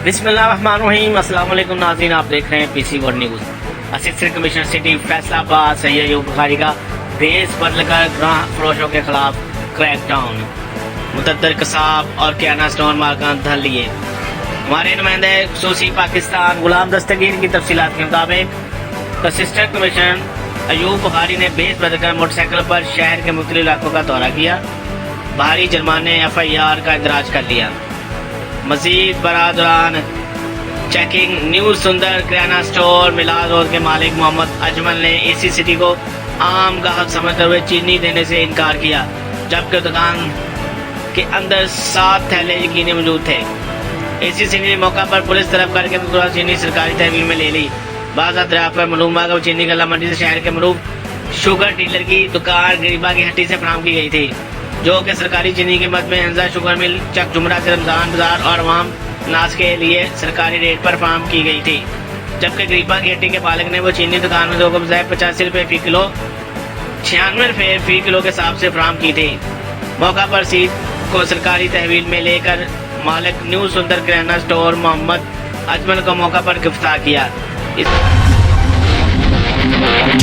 بسم اللہ الرحمن الرحیم۔ السلام علیکم ناظرین، آپ دیکھ رہے ہیں P C world news. Assistant commissioner city Faisalabad Syed Ayub بخاری کا بھیس بدل کر گراں فروشوں کے خلاف کریک ڈاؤن، متعدد قصاب اور کرانہ سٹور مالکان دھر لیے۔ ہمارے نمائندہ خصوصی پاکستان غلام دستگیر کی تفصیلات کے مطابق اسسٹنٹ کمشنر ایوب بخاری نے بھیس بدل کر موٹر سائیکل پر شہر کے مختلف علاقوں کا دورہ کیا، بھاری جرمانے FIR کا اندراج کر لیا۔ مزید برآں دوران چیکنگ نیو سندر کرانہ سٹور میلاد روڈ کے مالک محمد اجمل نے AC سٹی کو عام گاہک سمجھتے ہوئے چینی دینے سے انکار کیا، جبکہ دکان کے اندر 7 تھیلے یقینی موجود تھے۔ AC سٹی نے موقع پر پولیس طلب کر کے مذکورہ چینی سرکاری تحویل میں لے لی۔ بعض دریافت پر معلوم ہوا کہ وہ چینی غلہ منڈی سے شہر کے معروف شوگر ڈیلر کی دکان غریبہ کی ہٹی سے فراہم کی گئی تھی، جو کہ سرکاری چینی قیمت میں حنزہ شوگر مل چک جمرہ سے رمضان بازار اور عوام ناز کے لیے سرکاری ریٹ پر فراہم کی گئی تھی، جبکہ غریبہ کی ہٹی کے مالک نے وہ چینی دکان میں 2 کے بجائے 85 روپے فی کلو 96 روپے فی کلو کے حساب سے فراہم کی تھی۔ موقع پر رسید کو سرکاری تحویل میں لے کر مالک نیو سندر کرانہ سٹور محمد اجمل کو موقع پر گرفتار کیا۔